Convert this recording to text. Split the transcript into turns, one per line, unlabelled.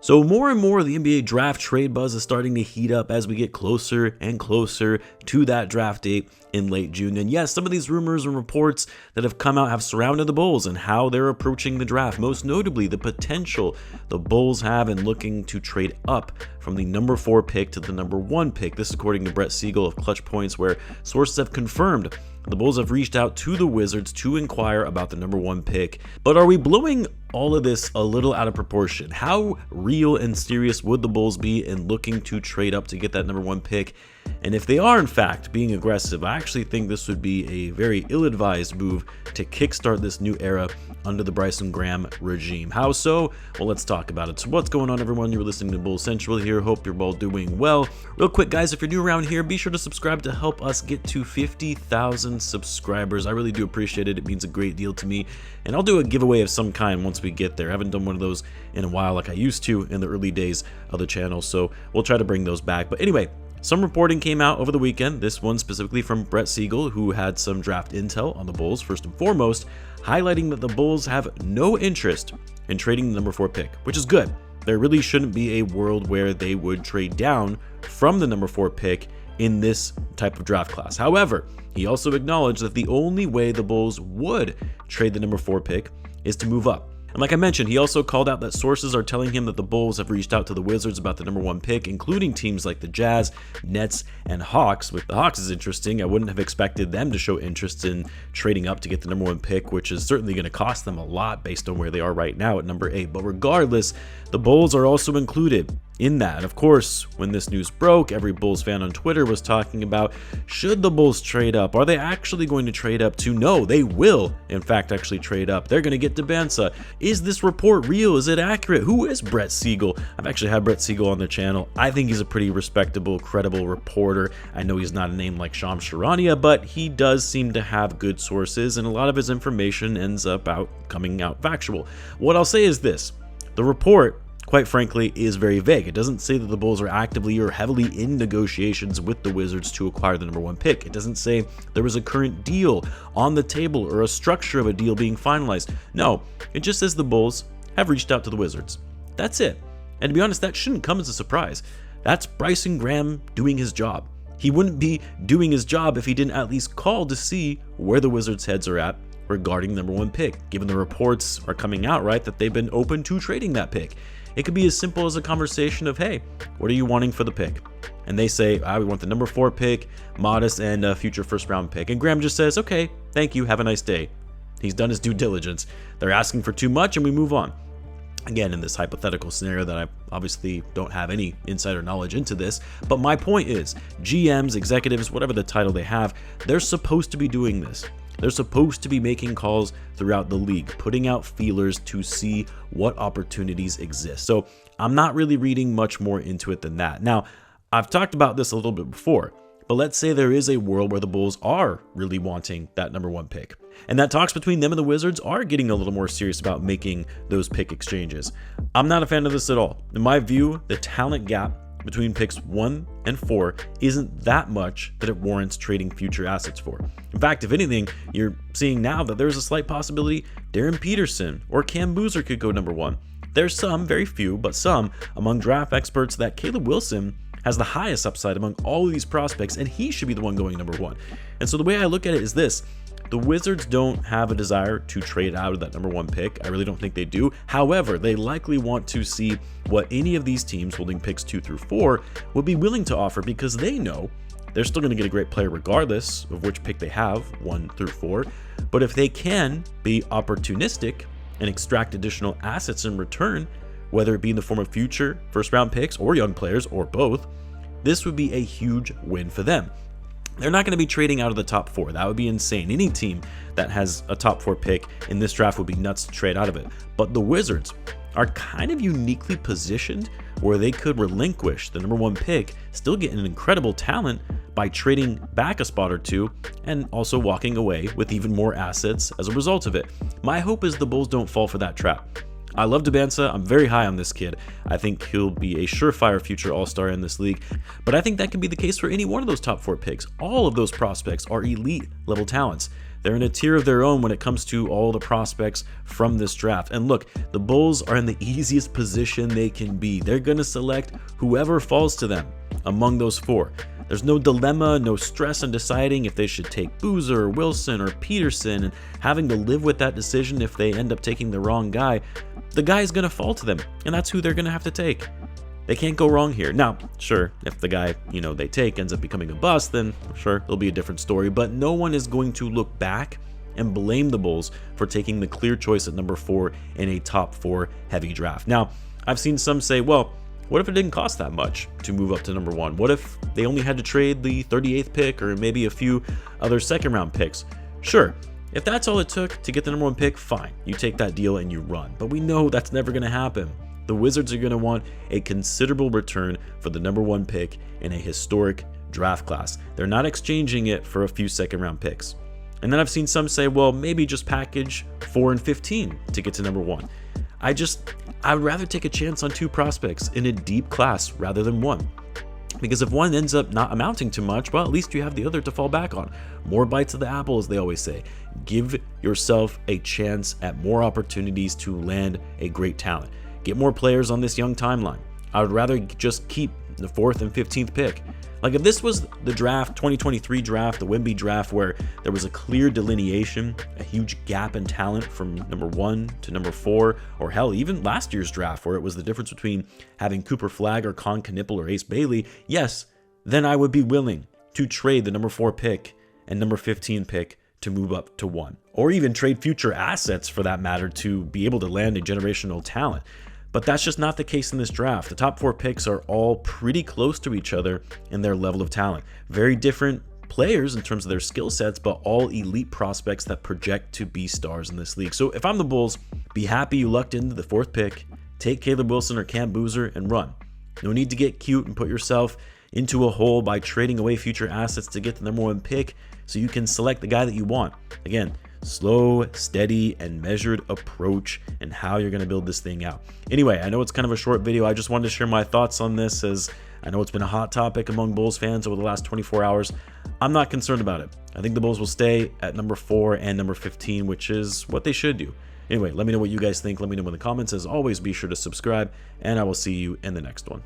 So more and more, the NBA draft trade buzz is starting to heat up as we get closer and closer to that draft date in late June. And yes, some of these rumors and reports that have come out have surrounded the Bulls and how they're approaching the draft. Most notably, the potential the Bulls have in looking to trade up from the number 4 pick to the number 1 pick. This according to Brett Siegel of Clutch Points, where sources have confirmed the Bulls have reached out to the Wizards to inquire about the number 1 pick. But are we blowing all of this a little out of proportion? How real and serious would the Bulls be in looking to trade up to get that number 1 pick? And if they are in fact being aggressive, I actually think this would be a very ill-advised move to kickstart this new era under the Bryson Graham regime. How so? Well, let's talk about it. So what's going on, everyone? You're listening to Bull Central here. Hope you're all doing well. Real quick, guys, if you're new around here, be sure to subscribe to help us get to 50,000 subscribers. I really do appreciate it. It means a great deal to me. And I'll do a giveaway of some kind once we get there. I haven't done one of those in a while like I used to in the early days of the channel, so we'll try to bring those back. But anyway, some reporting came out over the weekend, this one specifically from Brett Siegel, who had some draft intel on the Bulls, first and foremost, highlighting that the Bulls have no interest in trading the number 4 pick, which is good. There really shouldn't be a world where they would trade down from the number 4 pick in this type of draft class. However, he also acknowledged that the only way the Bulls would trade the number 4 pick is to move up. And like I mentioned, he also called out that sources are telling him that the Bulls have reached out to the Wizards about the number 1 pick, including teams like the Jazz, Nets, and Hawks. With the Hawks is interesting. I wouldn't have expected them to show interest in trading up to get the number 1 pick, which is certainly going to cost them a lot based on where they are right now at number 8. But regardless, the Bulls are also included in that. Of course, when this news broke, every Bulls fan on Twitter was talking about, should the Bulls trade up? Are they actually going to trade up to? No, they will, in fact, actually trade up. They're going to get Debansa. Is this report real? Is it accurate? Who is Brett Siegel? I've actually had Brett Siegel on the channel. I think he's a pretty respectable, credible reporter. I know he's not a name like Shams Charania, but he does seem to have good sources, and a lot of his information ends up coming out factual. What I'll say is this: the report, quite frankly, is very vague. It doesn't say that the Bulls are actively or heavily in negotiations with the Wizards to acquire the number 1 pick. It doesn't say there was a current deal on the table or a structure of a deal being finalized. No, it just says the Bulls have reached out to the Wizards. That's it. And to be honest, that shouldn't come as a surprise. That's Bryson Graham doing his job. He wouldn't be doing his job if he didn't at least call to see where the Wizards' heads are at regarding the number 1 pick, given the reports are coming out, right, that they've been open to trading that pick. It could be as simple as a conversation of, hey, what are you wanting for the pick? And they say, we want the number 4 pick, modest, and a future first-round pick. And Graham just says, okay, thank you, have a nice day. He's done his due diligence. They're asking for too much, and we move on. Again, in this hypothetical scenario that I obviously don't have any insider knowledge into this, but my point is, GMs, executives, whatever the title they have, they're supposed to be doing this. They're supposed to be making calls throughout the league, putting out feelers to see what opportunities exist. So I'm not really reading much more into it than that. Now, I've talked about this a little bit before, but let's say there is a world where the Bulls are really wanting that number 1 pick, and that talks between them and the Wizards are getting a little more serious about making those pick exchanges. I'm not a fan of this at all. In my view, the talent gap between picks 1 and 4 isn't that much that it warrants trading future assets for. In fact, if anything, you're seeing now that there's a slight possibility Darren Peterson or Cam Boozer could go number 1. There's some, very few, but some among draft experts that Caleb Wilson has the highest upside among all of these prospects, and he should be the one going number 1. And so the way I look at it is this: the Wizards don't have a desire to trade out of that number 1 pick. I really don't think they do. However, they likely want to see what any of these teams holding picks 2 through 4 would be willing to offer, because they know they're still going to get a great player regardless of which pick they have, 1 through 4. But if they can be opportunistic and extract additional assets in return, whether it be in the form of future first-round picks or young players or both, this would be a huge win for them. They're not going to be trading out of the top 4. That would be insane. Any team that has a top 4 pick in this draft would be nuts to trade out of it. But the Wizards are kind of uniquely positioned where they could relinquish the number 1 pick, still get an incredible talent by trading back a spot or 2, and also walking away with even more assets as a result of it. My hope is the Bulls don't fall for that trap. I love Debansa. I'm very high on this kid. I think he'll be a surefire future all-star in this league, but I think that can be the case for any one of those top 4 picks. All of those prospects are elite level talents. They're in a tier of their own when it comes to all the prospects from this draft. And look, the Bulls are in the easiest position they can be. They're going to select whoever falls to them among those 4. There's no dilemma, no stress in deciding if they should take Boozer or Wilson or Peterson and having to live with that decision if they end up taking the wrong guy. The guy is going to fall to them, and that's who they're going to have to take. They can't go wrong here. Now, sure, if the guy, they take ends up becoming a bust, then sure, it'll be a different story, but no one is going to look back and blame the Bulls for taking the clear choice at number 4 in a top 4 heavy draft. Now, I've seen some say, well, what if it didn't cost that much to move up to number 1? What if they only had to trade the 38th pick or maybe a few other second round picks? Sure, if that's all it took to get the number 1 pick, fine. You take that deal and you run. But we know that's never going to happen. The Wizards are going to want a considerable return for the number 1 pick in a historic draft class. They're not exchanging it for a few second round picks. And then I've seen some say, well, maybe just package 4 and 15 to get to number 1. I'd rather take a chance on 2 prospects in a deep class rather than 1. Because if one ends up not amounting to much, well, at least you have the other to fall back on. More bites of the apple, as they always say. Give yourself a chance at more opportunities to land a great talent. Get more players on this young timeline. I would rather just keep the 4th and 15th pick. Like if this was the draft, 2023 draft, the Wemby draft, where there was a clear delineation, a huge gap in talent from number 1 to number 4, or hell, even last year's draft where it was the difference between having Cooper Flagg or Con Knipple or Ace Bailey, yes, then I would be willing to trade the number 4 pick and number 15 pick to move up to 1, or even trade future assets for that matter to be able to land a generational talent. But that's just not the case in this draft. The top 4 picks are all pretty close to each other in their level of talent. Very different players in terms of their skill sets, but all elite prospects that project to be stars in this league. So if I'm the Bulls, be happy you lucked into the 4th pick, take Caleb Wilson or Cam Boozer and run. No need to get cute and put yourself into a hole by trading away future assets to get the number 1 pick so you can select the guy that you want. Again, slow, steady, and measured approach and how you're going to build this thing out. Anyway, I know it's kind of a short video. I just wanted to share my thoughts on this, as I know it's been a hot topic among Bulls fans over the last 24 hours. I'm not concerned about it. I think the Bulls will stay at number 4 and number 15, which is what they should do. Anyway, let me know what you guys think. Let me know in the comments. As always, be sure to subscribe, and I will see you in the next one.